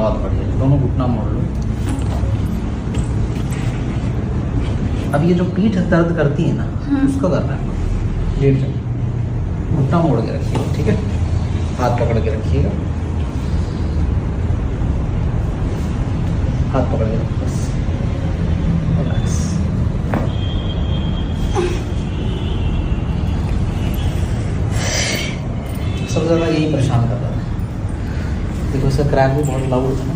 बहुत बढ़िया, दोनों घुटना मोड़ लो। अब ये जो पीठ दर्द करती है ना, उसको करना है, लेट जाओ, घुटना मोड़ के रखिएगा, ठीक है, हाथ पकड़ के रखिएगा, हाथ पकड़ के रखिए बस, रिलैक्स। सबसे ज़्यादा यही परेशान कर रहा था, देखो इसका क्रैक भी बहुत लाउड था ना,